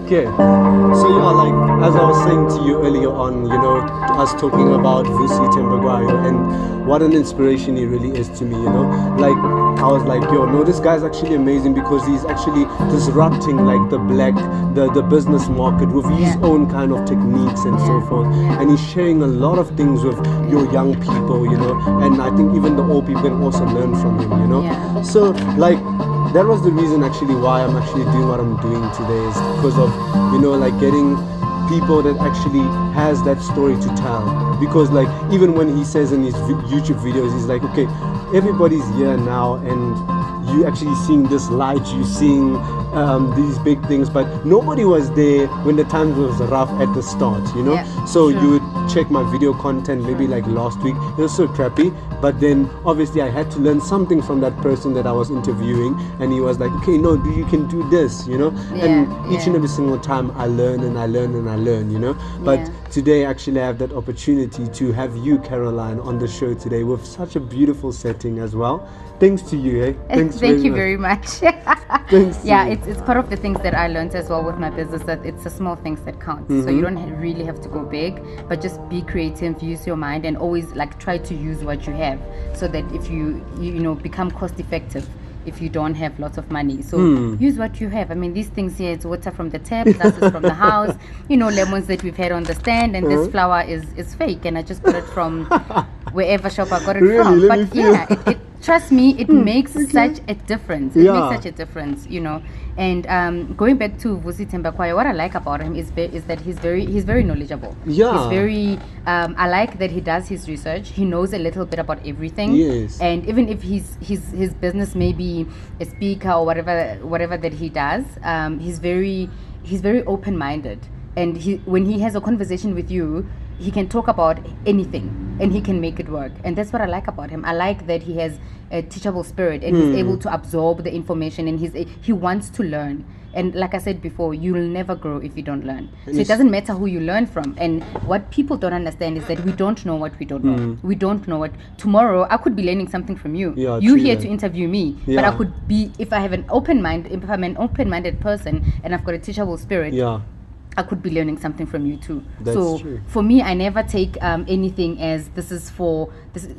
Okay, so yeah, like as I was saying to you earlier on, us talking about Vusi Thembekwayo and what an inspiration he really is to me, like I was like, yo, no, this guy's actually amazing because he's actually disrupting like the business market with his own kind of techniques and so forth, and he's sharing a lot of things with your young people, and I think even the old people can also learn from him, so like that was the reason actually why I'm actually doing what I'm doing today, is because of like getting people that actually has that story to tell. Because like even when he says in his YouTube videos, he's like, okay, everybody's here now and you actually seeing this light, you seeing these big things, but nobody was there when the times was rough at the start, so you would check my video content maybe like last week, it was so crappy, but then obviously I had to learn something from that person that I was interviewing, and he was like, okay, no, you can do this, and each and every single time I learn and I learn and I learn, but today actually I have that opportunity to have you, Caroline, on the show today with such a beautiful setting as well. Thanks to you, eh? Thanks Thank you very much. Thanks. It's part of the things that I learned as well with my business, that it's the small things that count. So you don't really have to go big, but just be creative, use your mind, and always like try to use what you have, so that if you become cost effective. If you don't have lots of money, so use what you have. I mean, these things here, it's water from the tap, glasses from the house, lemons that we've had on the stand, and this flour is fake, and I just got it from wherever shop I got it from. But it trust me, it makes such a difference. It makes such a difference, And going back to Vusi Thembekwayo, what I like about him is that he's very knowledgeable. Yeah. He's very. I like that he does his research. He knows a little bit about everything. Yes. And even if his business may be a speaker or whatever that he does, he's very open-minded. And when he has a conversation with you, he can talk about anything and he can make it work. And that's what I like about him. I like that he has a teachable spirit and he's able to absorb the information, and he wants to learn. And like I said before, you'll never grow if you don't learn. So it doesn't matter who you learn from. And what people don't understand is that we don't know what we don't know. We don't know what tomorrow I could be learning something from you. Yeah, you here to interview me, Yeah. but I could be, if I'm an open-minded person and I've got a teachable spirit. Yeah. I could be learning something from you too. That's so true. For me, I never take anything as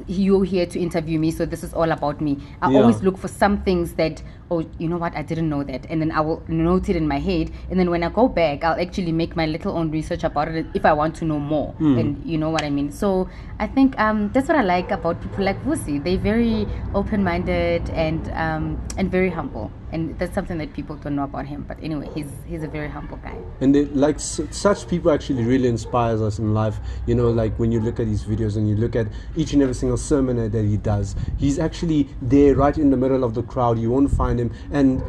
you're here to interview me, so this is all about me. I always look for some things that, oh, you know what, I didn't know that, and then I will note it in my head, and then when I go back, I'll actually make my little own research about it if I want to know more, and you know what I mean. So I think that's what I like about people like Vusi. They're very open-minded and very humble, and that's something that people don't know about him. But anyway, he's a very humble guy. And such people actually really inspires us in life, like when you look at his videos and you look at each and every single sermon that he does, he's actually there right in the middle of the crowd. You won't find him, and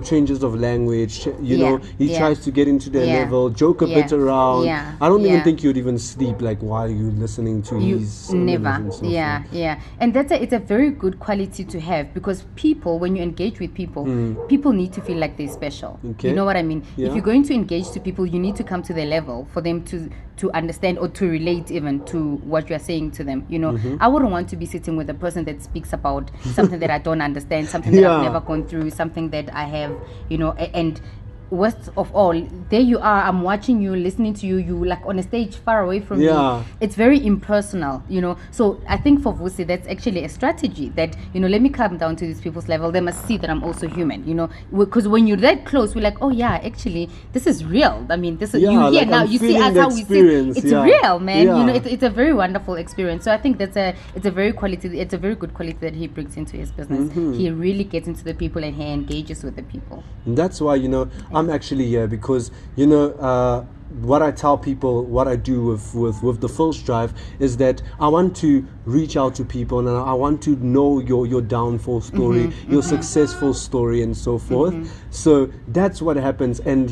changes of language, he tries to get into their level, joke a bit around. I don't even think you'd even sleep like while you're listening to his sermons never and so forth. And it's a very good quality to have, because people, when you engage with people, people need to feel like they're special. Okay. You know what I mean? Yeah. If you're going to engage to people, you need to come to their level for them to understand or to relate even to what you're saying to them. I wouldn't want to be sitting with a person that speaks about something that I don't understand, something that I've never gone through, something that I have, and worst of all, there you are, I'm watching you, listening to you like on a stage far away from me. It's very impersonal, so I think for Vusi, that's actually a strategy that, let me come down to these people's level. They must see that I'm also human, because when you're that close, we're like, oh yeah, actually this is real. I mean, this is you here now, you see us how we see it's real, man. It's a very wonderful experience. So I think it's a very good quality that he brings into his business. He really gets into the people and he engages with the people. And that's why I'm actually here because what I tell people, what I do with the PhilsDrive is that I want to reach out to people and I want to know your downfall story, your successful story, and so forth. So that's what happens. And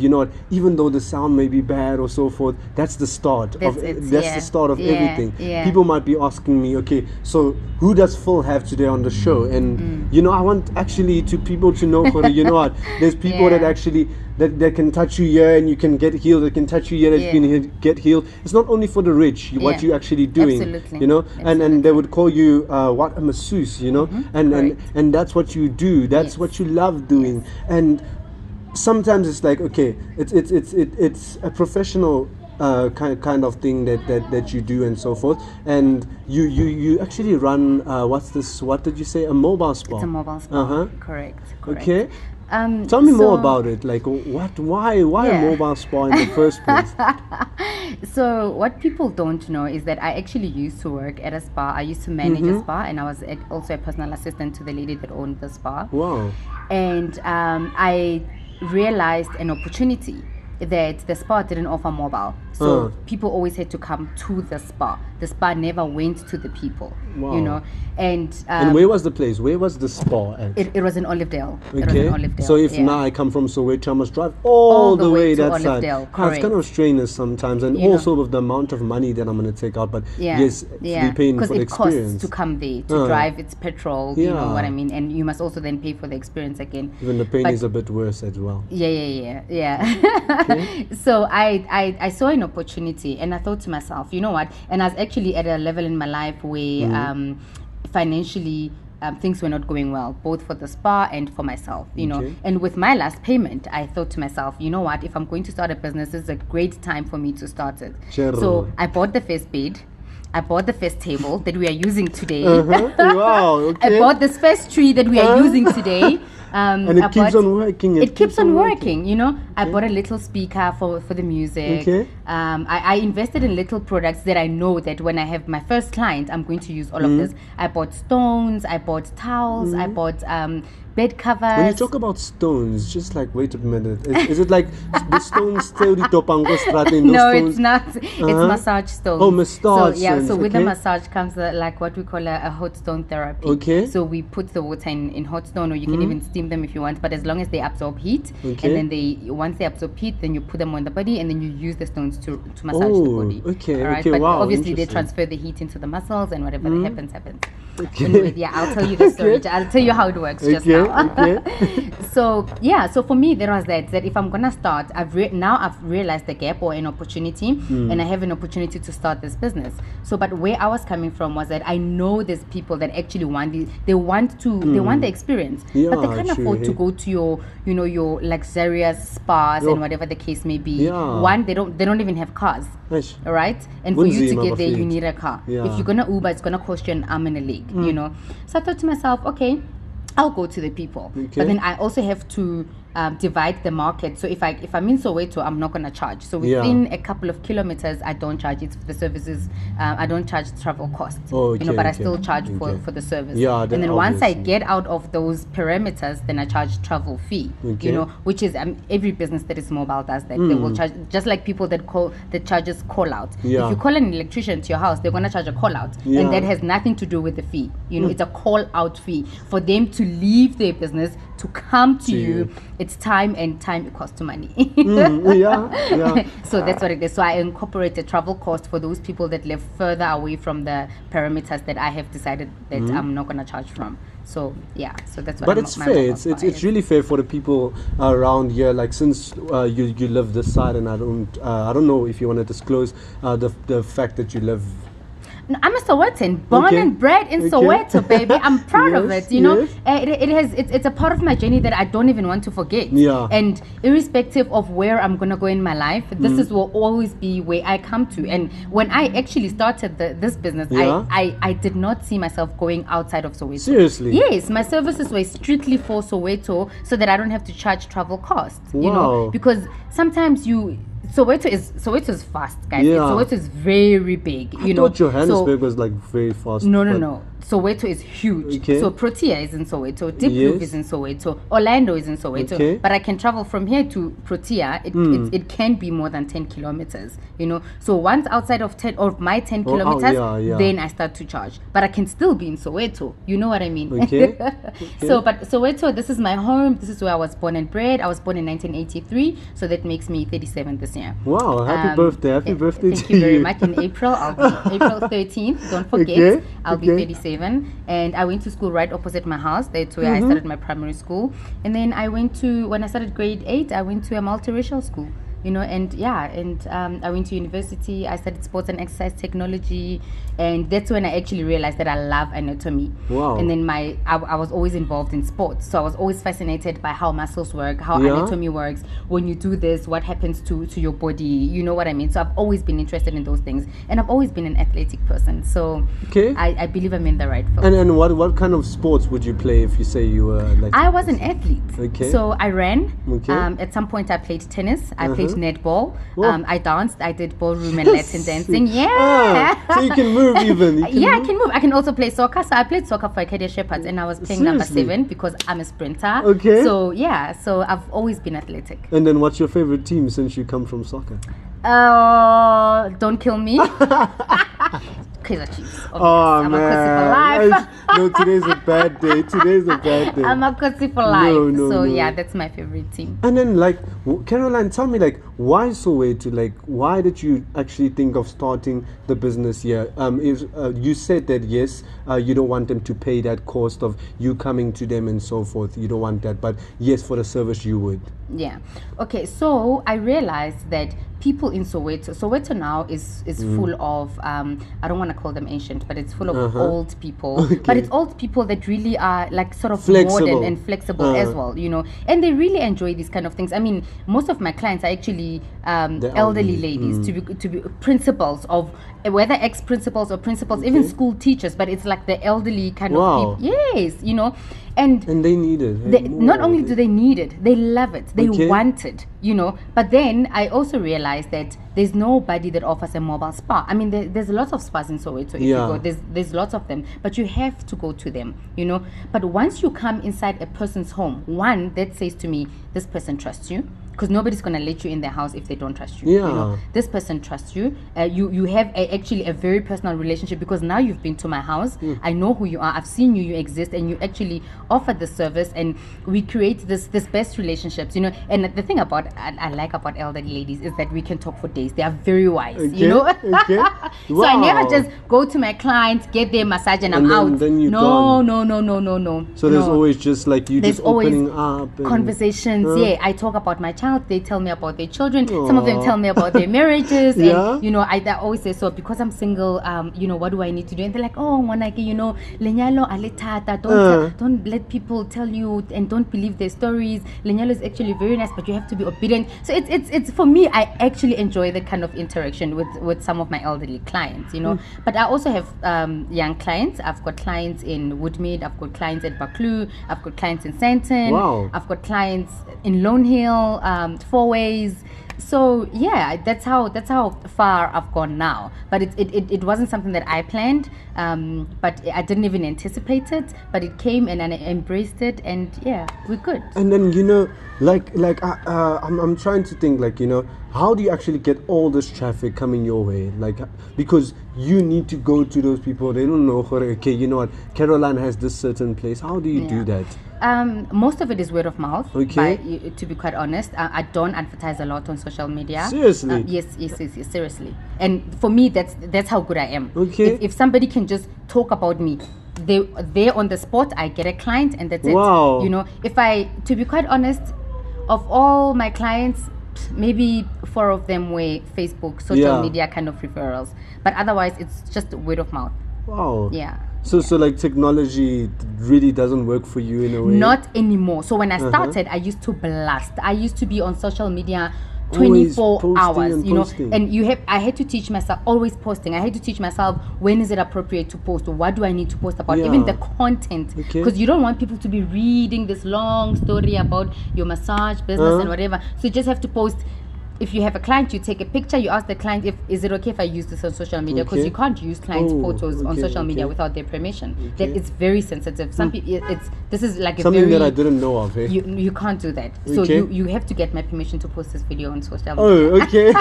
even though the sound may be bad or so forth, that's the start of everything. People might be asking me, okay, so who does Phil have today on the show? And I want actually people to know, you know what, there's people that actually that can touch you here and you can get healed, that can touch you here and you can get healed. It's not only for the rich, what you're actually doing. Absolutely. And they would call you what, a masseuse, and that's what you do, that's what you love doing. And sometimes it's like, okay, it's a professional kind of thing that you do and so forth, and you actually run what did you say, a mobile spa? It's a mobile spa. Uh-huh. Correct. Okay. Tell me more about it. Like, why Yeah. a mobile spa in the first place? So what people don't know is that I actually used to work at a spa. I used to manage a spa, and I was also a personal assistant to the lady that owned the spa. Wow. And I realized an opportunity that the spa didn't offer mobile. So people always had to come to the spa. The spa never went to the people, Wow. you know. And where was the place? Where was the spa at? it was in Olivedale. It was Okay. in Olivedale. So if yeah. now I come from Soweto, I must drive all the way to that side. Olivedale, It's correct. kind of strenuous sometimes, and You know. also with the amount of money that I'm going to take out. But yes, yeah, we're paying because for the it costs experience. to come there to drive. It's petrol, you know Yeah. what I mean, and you must also then pay for the experience again. Even the pain But- is a bit worse as well. Yeah. So I saw an opportunity, and I thought to myself, you know what? And I was actually at a level in my life where financially things were not going well, both for the spa and for myself, you know. Okay. And with my last payment, I thought to myself, you know what? If I'm going to start a business, this is a great time for me to start it. Sure. So I bought the first bed. I bought the first table that we are using today. Wow. Okay. I bought this first tree that we are using today. And it keeps on working. It keeps on working, you know. I bought a little speaker for the music. Okay. I invested in little products that I know that when I have my first client, I'm going to use all of this. I bought stones, I bought towels, I bought bed covers. When you talk about stones, just like, wait a minute. Is it like the stones theory topango strata in those No, stones? it's not. It's massage stones. Oh, massage So yeah, stones, so with the okay. massage comes like what we call a hot stone therapy. Okay. So we put the water in hot stone, or you can even steam them if you want. But as long as they absorb heat, Okay. and then once they absorb heat, then you put them on the body, and then you use the stones to massage the Oh, body. okay, All right? okay, But wow, obviously they interesting. transfer the heat into the muscles, and whatever happens. Okay. Anyway, yeah, I'll tell you the story. Okay. I'll tell you how it works just Okay, now. okay. So yeah, so for me there was that if I'm gonna start, I've realized the gap or an opportunity, and I have an opportunity to start this business. So but where I was coming from was that I know there's people that actually want they want the experience, but they Yeah, can't true, afford to hey. go to your luxurious spas Yo. and whatever the case may be. Yeah. One, they don't even have cars. Eish. All right, and for you Kunzima to get there, you bafethu. need a car. Yeah. If you're gonna Uber, it's gonna cost you an arm and a leg, you know. So I thought to myself, okay, I'll go to the people, Okay. but then I also have to divide the market. So if I'm in Soweto, I'm not gonna charge. So Yeah. within a couple of kilometers, I don't charge. It's the services. I don't charge travel costs. Oh, you know, okay, but I okay, still charge okay. for the service. Yeah, and then then once I obviously. get out of those parameters, then I charge travel fee. Okay. You know, which is every business that is mobile does that. They will charge, just like people that charges call out. Yeah. If you call an electrician to your house, they're gonna charge a call out, Yeah. and that has nothing to do with the fee. You know, it's a call out fee for them to leave their business to come to you. It's time, and time costs money. Yeah. So that's what it is. So I incorporate a travel cost for those people that live further away from the parameters that I have decided that I'm not gonna charge from. So yeah, so that's what. But it's fair. It's really fair for the people around here. Like, since you live this side, and I don't know if you want to disclose the fact that you live. No, I'm a Sowetan, born Okay. and bred in Okay. Soweto, baby. I'm proud of Yes, it. You know, yes. it's a part of my journey that I don't even want to forget. Yeah. And irrespective of where I'm gonna go in my life, this is will always be where I come to. And when I actually started this business, Yeah. I did not see myself going outside of Soweto. Seriously? Yes, my services were strictly for Soweto, so that I don't have to charge travel costs. You Wow. know, because sometimes Soweto is fast, guys. Yeah. Soweto is very big. I You know, thought Johannesburg was like very fast. but- no. Soweto is huge. Okay. So Protea is in Soweto, Deep Yes. Roof is in Soweto, Orlando is in Soweto. Okay. But I can travel from here to Protea. It can be more than 10 kilometers, you know. So once outside of my 10 kilometers, yeah. then I start to charge. But I can still be in Soweto. You know what I mean? Okay. So, but Soweto, this is my home. This is where I was born and bred. I was born in 1983. So that makes me 37 this year. Wow! Happy birthday! Happy birthday Thank to you very much. In April, I'll be April 13th. Don't forget, Okay, I'll be okay. 37. And I went to school right opposite my house. That's where I started my primary school. And then when I started grade 8, I went to a multiracial school. and I went to university. I studied sports and exercise technology, and that's when I actually realized that I love anatomy. Wow. And then I was always involved in sports, so I was always fascinated by how muscles work, how anatomy works. When you do this, what happens to your body? You know what I mean? So I've always been interested in those things, and I've always been an athletic person. So I believe I'm in the right field. And what kind of sports would you play if you say you were like? I was an athlete. Okay. So I ran. Okay. At some point I played tennis. I played netball. I danced. I did ballroom and Latin dancing. Yeah. So you can move even. I can move. I can also play soccer. So I played soccer for Acadia Shepherds, and I was playing number 7 because I'm a sprinter. Okay. So so I've always been athletic. And then what's your favorite team since you come from soccer? Don't kill me. Kaizer Chiefs. Oh, I'm man. a Kosi for life. No, today's a bad day. I'm a Kosi for life. No. Yeah, that's my favorite team. And then, like, Caroline, tell me, like, why Soweto? Like, why did you actually think of starting the business here? You said that, yes, you don't want them to pay that cost of you coming to them and so forth. You don't want that. But, yes, for the service, you would. Yeah. Okay, so I realized that people in Soweto now is full of, I don't want to call them ancient, but it's full of old people. Okay. But it's old people that really are like sort of Flexible. modern and flexible as well, and they really enjoy these kind of things. I mean, most of my clients are actually elderly ladies, to be principals of, whether ex-principals or principals, even school teachers, but it's like the elderly kind of people. Yes, and they need it. Not only do they need it, they love it, they want it, but then I also realized that there's nobody that offers a mobile spa. I mean, there's lots of spas in Soweto. If you go, there's lots of them, but you have to go to them, but once you come inside a person's home, one that says to me, this person trusts you, because nobody's going to let you in their house if they don't trust you. This person trusts you. You have actually a very personal relationship, because now you've been to my house. I know who you are. I've seen you exist, and you actually offer the service, and we create this best relationships. And the thing I like about elderly ladies is that we can talk for days. They are very wise. Okay. So I never just go to my clients, get their massage, and I'm out. Then you're no. So there's always just like you just opening up and conversations. I talk about my child. They tell me about their children. Some of them tell me about their marriages. And I always say, so because I'm single, what do I need to do? And they're like, oh, Wanake, lenyalo alitata. Don't let people tell you, and don't believe their stories. Lenyalo is actually very nice, but you have to be obedient. So it's for me, I actually enjoy the kind of interaction with some of my elderly clients, But I also have young clients. I've got clients in Woodmead. I've got clients at Baklu. I've got clients in Sandton. Wow. I've got clients in Lone Hill, Four Ways. So that's how far I've gone now. But it wasn't something that I planned, but I didn't even anticipate it. But it came, and I embraced it, and we're good. And then I'm trying to think, how do you actually get all this traffic coming your way? Like, because you need to go to those people. They don't know. Okay, you know what? Caroline has this certain place. How do you do that? Most of it is word of mouth. Okay. To be quite honest, I don't advertise a lot on social media. Seriously? Yes, seriously. And for me, that's how good I am. Okay. If somebody can just talk about me, they're on the spot, I get a client, and that's wow. it. To be quite honest, of all my clients, maybe 4 of them were Facebook, social media kind of referrals. But otherwise, it's just word of mouth. Wow. Yeah. So like technology really doesn't work for you in a way? Not anymore. So when I started, I used to blast. I used to be on social media 24 hours, and I had to teach myself, always posting. I had to teach myself, when is it appropriate to post? What do I need to post about? Even the content, because you don't want people to be reading this long story about your massage business and whatever. So you just have to post. If you have a client, you take a picture, you ask the client, is it okay if I use this on social media? Because you can't use clients' photos on social media without their permission. That it's very sensitive. Some people, this is like something that I didn't know of. You can't do that. So you have to get my permission to post this video on social media. Oh, okay.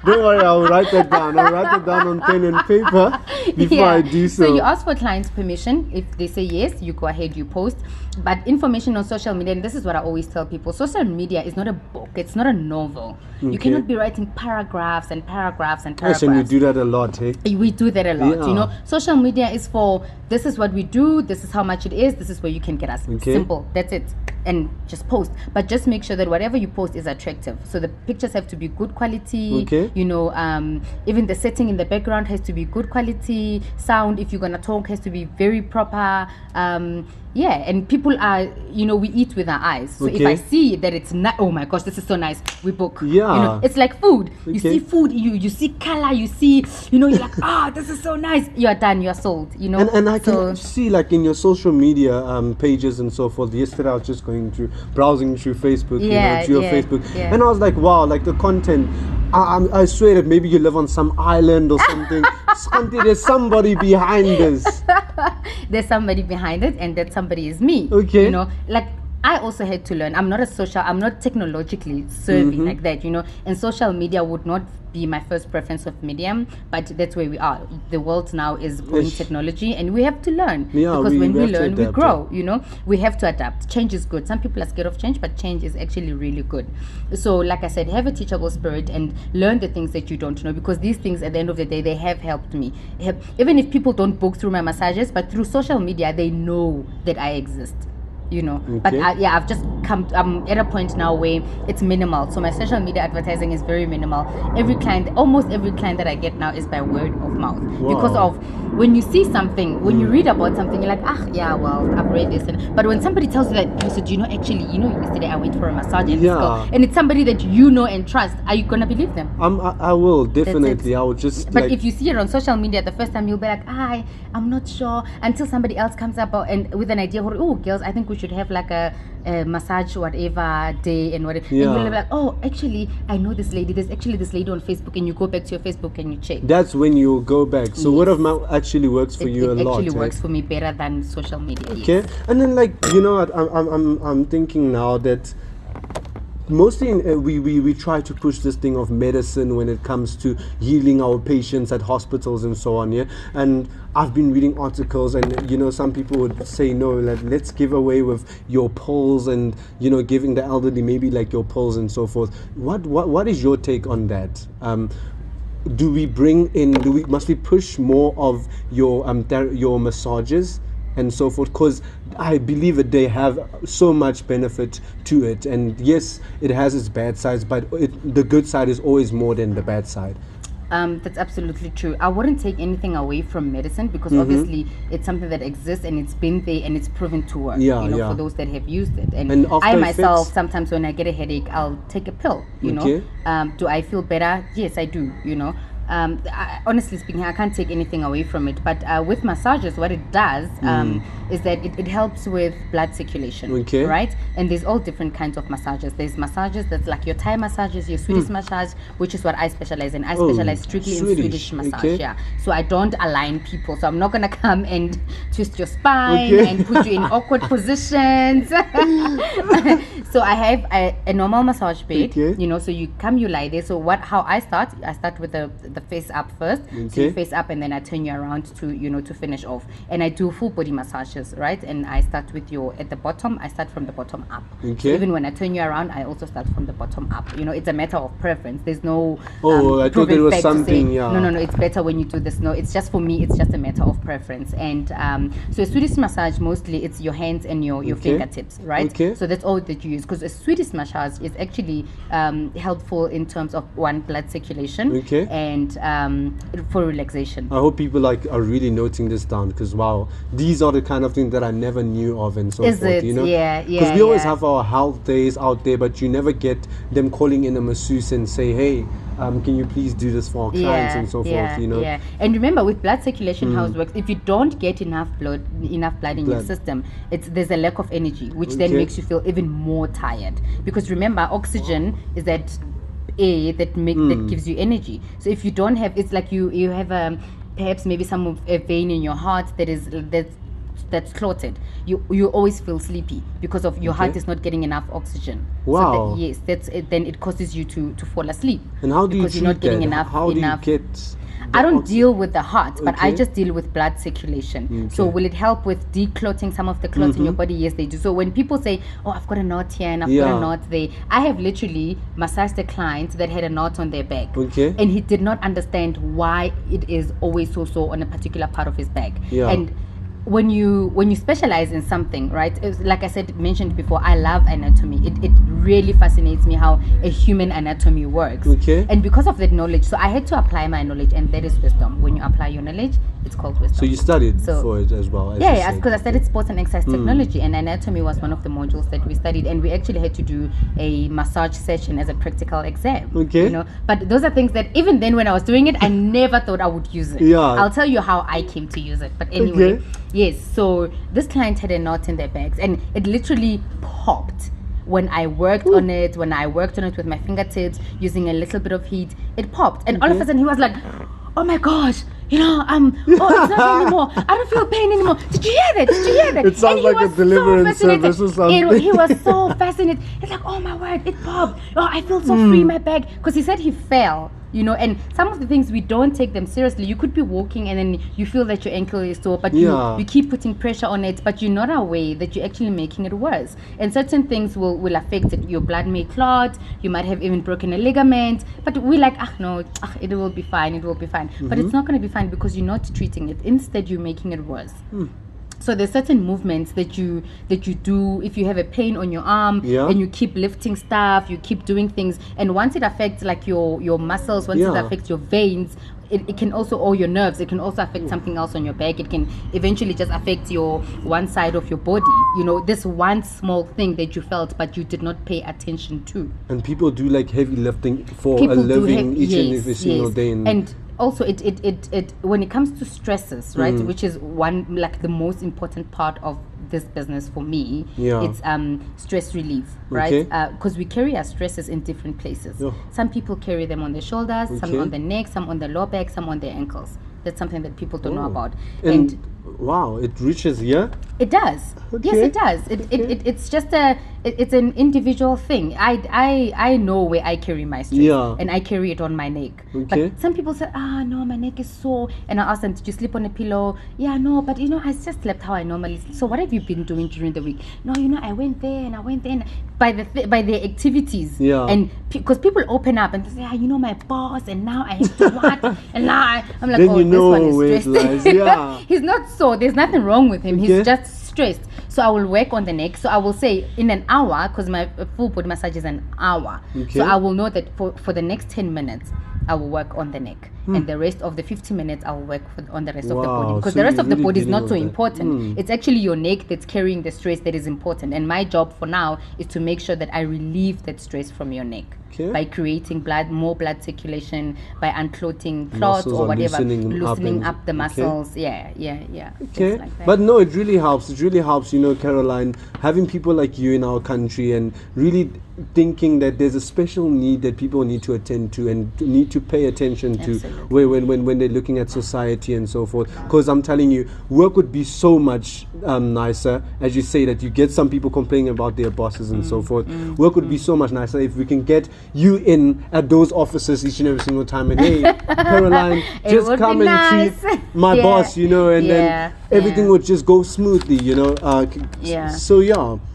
Don't worry, I'll write that down. I'll write it down on pen and paper before I do so. So you ask for client's permission. If they say yes, you go ahead, you post. But information on social media, and this is what I always tell people, social media is not a book. It's not a novel. You cannot be writing paragraphs and paragraphs and paragraphs. Yes, and you do that a lot, eh? We do that a lot, Social media is for, this is what we do, this is how much it is, this is where you can get us. Simple, that's it. and just post. But just make sure that whatever you post is attractive. So the pictures have to be good quality. Okay. You know, even the setting in the background has to be good quality. Sound, if you're gonna talk, has to be very proper. And people are, you know, we eat with our eyes. So if I see that it's not, oh my gosh, this is so nice, we book. Yeah. You know, it's like food. You see food, you see color, you see, you know, you're like, this is so nice. You're done, you're sold, you know. And I can see, like, in your social media pages and so forth. Yesterday I was just browsing through Facebook, through your Facebook, and I was like, wow, like the content. I swear that maybe you live on some island or something. There's somebody behind this. There's somebody behind it, and that somebody is me. Okay. You know, like, I also had to learn. I'm not technologically savvy like that, you know. And social media would not be my first preference of medium, but that's where we are. The world now is going technology, and we have to learn. Because when we learn, we grow, you know. We have to adapt. Change is good. Some people are scared of change, but change is actually really good. So, like I said, have a teachable spirit and learn the things that you don't know, because these things, at the end of the day, they have helped me. Even if people don't book through my massages, but through social media, they know that I exist. You know, but I've just I'm at a point now where it's minimal. So my social media advertising is very minimal. Almost every client that I get now is by word of mouth. Wow. Because of when you see something, when you read about something, you're like, I've read this. But when somebody tells you that, you said, yesterday I went for a massage and it's somebody that you know and trust, are you gonna believe them? I will definitely. I will just. But if you see it on social media the first time, you'll be like, I'm not sure, until somebody else comes up and with an idea, oh, girls, I think we should have like a massage whatever day and whatever. And you'll be like, oh, actually, I know this lady. There's actually this lady on Facebook, and you go back to your Facebook and you check. That's when you go back. So word of mouth actually works for you a lot. It actually works for me better than social media. Okay, and then, like, you know what, I'm thinking now that mostly we try to push this thing of medicine when it comes to healing our patients at hospitals and so on, and I've been reading articles, and you know, some people would say, no, let's give away with your pills, and you know, giving the elderly maybe like your pills and so forth. What is your take on that? Must we push more of your massages and so forth, because I believe that they have so much benefit to it, and yes, it has its bad sides, but the good side is always more than the bad side. That's absolutely true. I wouldn't take anything away from medicine, because obviously it's something that exists and it's been there and it's proven to work. For those that have used it. And I myself, sometimes when I get a headache, I'll take a pill. You know, do I feel better? Yes, I do. You know. Honestly speaking, I can't take anything away from it. But with massages, what it does is that it helps with blood circulation, right? And there's all different kinds of massages. There's massages that's like your Thai massages, your Swedish massage, which is what I specialize in. I specialize strictly in Swedish massage, So I don't align people. So I'm not going to come and twist your spine and put you in awkward positions. So I have a normal massage bed, you know, so you come, you lie there. So how I start with the face up first. So you face up, and then I turn you around to finish off. And I do full body massages, right? And I start with at the bottom. I start from the bottom up. So even when I turn you around, I also start from the bottom up. You know, it's a matter of preference. There's no I thought there was something. No, it's better when you do this. No, it's just, for me, it's just a matter of preference. And so a Swedish massage, mostly it's your hands and your fingertips, right? So that's all that you use, because a Swedish massage is actually helpful in terms of blood circulation and for relaxation. I hope people are really noting this down, because wow, these are the kind of things that I never knew of and so forth. You know, because we always have our health days out there, but you never get them calling in a masseuse and say, hey, can you please do this for our clients and so forth, you know. And remember, with blood circulation, how it works, if you don't get enough blood in your system, there's a lack of energy, which then makes you feel even more tired, because remember, oxygen is that air that gives you energy. So if you don't have, it's like you have perhaps maybe some of a vein in your heart that's clotted. You always feel sleepy because of your heart is not getting enough oxygen. Wow. So that's it. Then it causes you to fall asleep. And how do you treat you're not getting that? enough? How do you get? I don't deal with the heart, but I just deal with blood circulation. So will it help with declotting some of the clots in your body? Yes, they do. So when people say, oh, I've got a knot here and I've got a knot there, I have literally massaged a client that had a knot on their back. And he did not understand why it is always so sore on a particular part of his back. And when you specialize in something, right? It's, like I said, mentioned before, I love anatomy. It really fascinates me how a human anatomy works. Okay. And because of that knowledge, so I had to apply my knowledge, and that is wisdom. When you apply your knowledge, it's called wisdom. So you studied for it as well? Yeah, because I studied sports and exercise technology, and anatomy was one of the modules that we studied, and we actually had to do a massage session as a practical exam. Okay. You know, but those are things that even then when I was doing it, I never thought I would use it. Yeah. I'll tell you how I came to use it. But anyway, Okay. yes. So this client had a knot in their bags, and it literally popped. When I worked on it, with my fingertips, using a little bit of heat, it popped. And all of a sudden he was like, oh my gosh, you know, it's not anymore. I don't feel pain anymore. Did you hear that? It sounds like a deliverance service or something. He was so fascinated. He's like, oh my word, it popped. Oh, I feel so free in my back. Because he said he fell. You know, and some of the things we don't take them seriously. You could be walking and then you feel that your ankle is sore, but you keep putting pressure on it, but you're not aware that you're actually making it worse. And certain things will affect it. Your blood may clot, you might have even broken a ligament, but we're like, it will be fine, But it's not going to be fine because you're not treating it. Instead, you're making it worse. So there's certain movements that you do if you have a pain on your arm and you keep lifting stuff, you keep doing things, and once it affects like your muscles, once it affects your veins, it can also, or your nerves, it can also affect something else on your back. It can eventually just affect your one side of your body. You know, this one small thing that you felt but you did not pay attention to. And people do like heavy lifting for a living each and every single day. And also it when it comes to stresses, right, which is one like the most important part of this business for me, it's stress relief, right? Because we carry our stresses in different places. Some people carry them on their shoulders, some on the neck, some on the lower back, some on their ankles. That's something that people don't know about. And wow, it reaches here? It does. Yes, it does. It's just it's an individual thing. I know where I carry my stress, and I carry it on my neck. But some people say, no, my neck is sore, and I ask them, did you sleep on a pillow? Yeah, no, but I just slept how I normally sleep. So what have you been doing during the week? No, I went there and I went there, and by their activities, and because people open up and they say, my boss, and now I have to what, and now I'm like, then this one is stressed. He's not so. There's nothing wrong with him. He's just stressed. So I will work on the neck. So I will say in an hour, because my full body massage is an hour. So I will know that for the next 10 minutes, I will work on the neck. And the rest of the 50 minutes, I will work on the rest of the body. Because the rest of the body is not so important. It's actually your neck that's carrying the stress that is important. And my job for now is to make sure that I relieve that stress from your neck. By creating more blood circulation, by unclotting clots or whatever, loosening up the muscles. Yeah. Okay. Like but no, it really helps. It really helps, Caroline, having people like you in our country and really thinking that there's a special need that people need to attend to and need to pay attention to when they're looking at society and so forth. Because I'm telling you, work would be so much nicer, as you say, that you get some people complaining about their bosses and so forth. Work would be so much nicer if we can get you in at those offices each and every single time, and hey, Caroline, just come and treat my boss, and then everything would just go smoothly,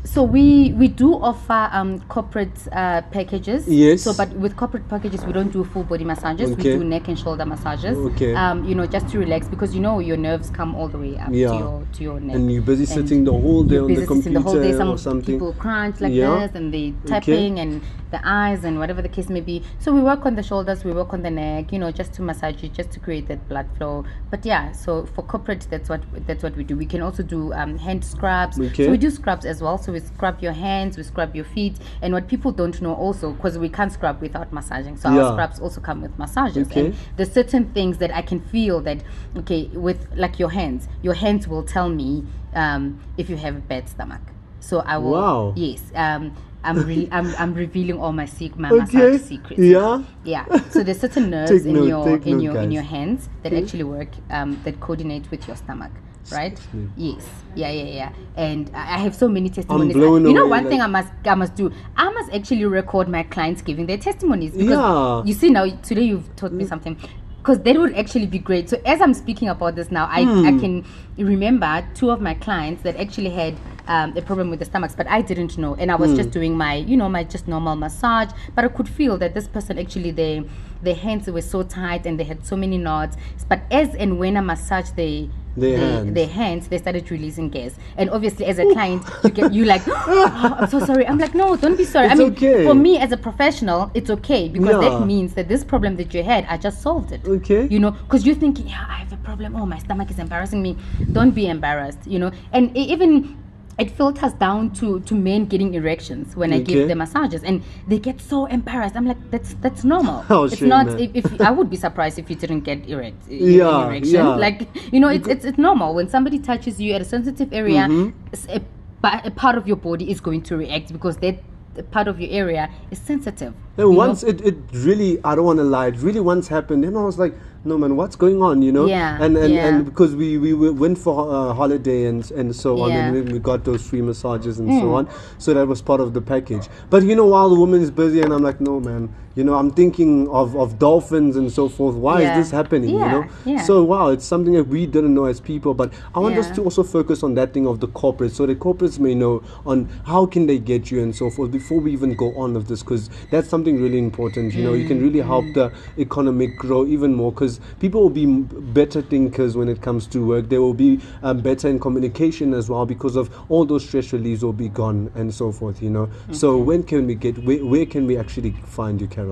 So we do offer corporate packages. Yes. So, but with corporate packages, we don't do full body massages. We do neck and shoulder massages. Just to relax, because your nerves come all the way up to your neck. And you're busy sitting the whole day on the computer Some or something. People crunch like this, and they tapping and the eyes and whatever the case may be. So we work on the shoulders, we work on the neck, just to massage it, just to create that blood flow. But so for corporate, that's what we do. We can also do hand scrubs. So we do scrubs as well. So we scrub your hands, we scrub your feet. And what people don't know also, because we can't scrub without massaging, so our scrubs also come with massages. And there's certain things that I can feel that with like your hands will tell me if you have a bad stomach. So I will I'm revealing all my massage secrets. So there's certain nerves in your hands that actually work that coordinate with your stomach. Right? Yes. Yeah. And I have so many testimonies. One thing I must do. I must actually record my clients giving their testimonies, because you see now today you've taught me something. Because that would actually be great. So as I'm speaking about this now, I can remember two of my clients that actually had a problem with the stomachs, but I didn't know, and I was just doing my just normal massage, but I could feel that this person actually their hands were so tight and they had so many knots. But as and when I massage their hands, they started releasing gas. And obviously, as a client, you like, oh, I'm so sorry. I'm like, no, don't be sorry. It's okay. For me as a professional, it's okay, because that means that this problem that you had, I just solved it. Okay. Because you're thinking, yeah, I have a problem. Oh, my stomach is embarrassing me. Don't be embarrassed. And even it filters down to men getting erections when I give them massages, and they get so embarrassed. I'm like, that's normal. It's not. If I would be surprised if you didn't get an erection. Yeah. Like, it's normal when somebody touches you at a sensitive area. A part of your body is going to react, because that part of your area is sensitive. And once it really, I don't want to lie, it really once happened, and I was like, no man, what's going on, and because we went for a holiday and so on, and then we got those free massages and so on, so that was part of the package. But while the woman is busy, and I'm like, no man, I'm thinking of dolphins and so forth. Why is this happening? So wow, it's something that we didn't know as people. But I want us to also focus on that thing of the corporates, so the corporates may know on how can they get you and so forth before we even go on with this, because that's something really important. You can really help the economic grow even more, because people will be better thinkers when it comes to work. They will be better in communication as well, because of all those stress reliefs will be gone and so forth. So when can we where can we actually find you, Caroline?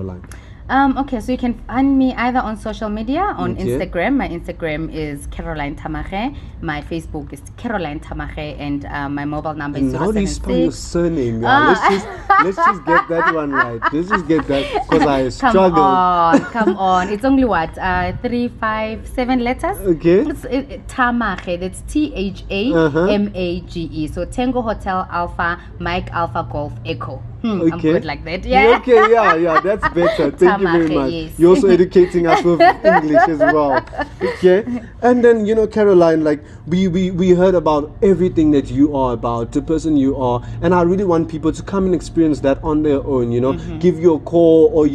Okay, so you can find me either on social media, on Instagram. My Instagram is Caroline Thembekwayo. My Facebook is Caroline Thembekwayo, and my mobile number is 076. How do you spell your surname? Let's just get that one right. Let's just get that, because I struggled. Come on. It's only 3, 5, 7 letters. Okay. It's Thembekwayo. That's THAMAGE. So Tango Hotel Alpha Mike Alpha Golf Echo. I'm good like that. Yeah. Okay. Yeah. That's better. Thank you very much. Yes. You're also educating us with English as well. Okay. And then Caroline, like we heard about everything that you are about, the person you are, and I really want people to come and experience that on their own. Give you a call, or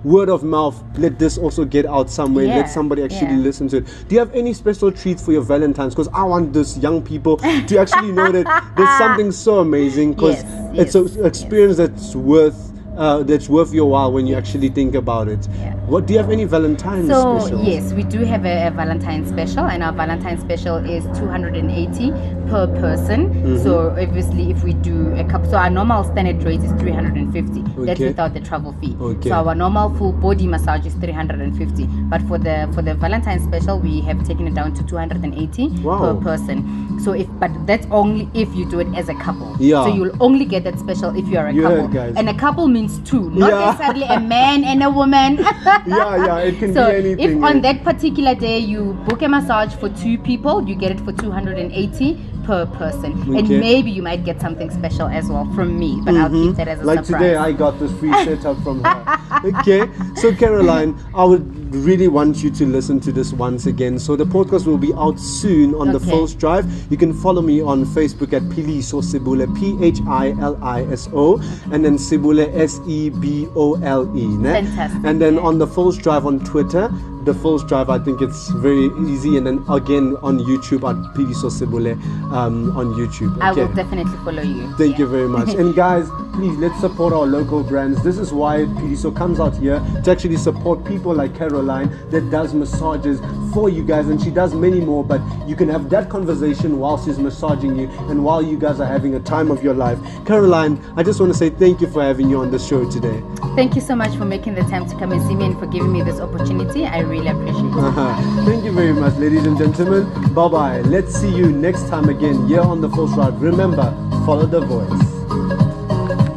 word of mouth. Let this also get out somewhere. Let somebody actually listen to it. Do you have any special treats for your Valentine's? Because I want these young people to actually know that there's something so amazing, because it's an experience that's worth your while when you actually think about it. What do you have any Valentine's specials? Yes, we do have a Valentine's special, and our Valentine's special is 280 per person. So obviously, if we do a couple, so our normal standard rate is 350. That's without the travel fee. So our normal full body massage is 350. But for the Valentine's special, we have taken it down to 280 per person. So but that's only if you do it as a couple. So you'll only get that special if you are a couple. Guys. And a couple means two, not necessarily a man and a woman. It can be anything. If on that particular day you book a massage for 2 people, you get it for 280 per person. And maybe you might get something special as well from me, but I'll keep that as a surprise. Like today, I got this free setup from her. Okay, so Caroline, I would really want you to listen to this once again. So the podcast will be out soon on the PhilsDrive. You can follow me on Facebook at Philiso Sebole, PHILISO, and then Sebole SEBOLE. Fantastic. And then on the PhilsDrive on Twitter, the PhilsDrive, I think it's very easy, and then again on YouTube at Philiso Sebole on YouTube. Okay. I will definitely follow you. Thank you very much. And guys, please, let's support our local brands. This is why Philiso comes out here to actually support people like Caroline that does massages for you guys, and she does many more, but you can have that conversation while she's massaging you and while you guys are having a time of your life. Caroline, I just want to say thank you for having you on the show today. Thank you so much for making the time to come and see me and for giving me this opportunity. I really appreciate it. Thank you very much, ladies and gentlemen. Bye bye. Let's see you next time again here on the PhilsDrive. Remember, follow the voice.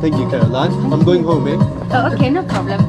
Thank you, Caroline. I'm going home, eh? Oh, okay, no problem.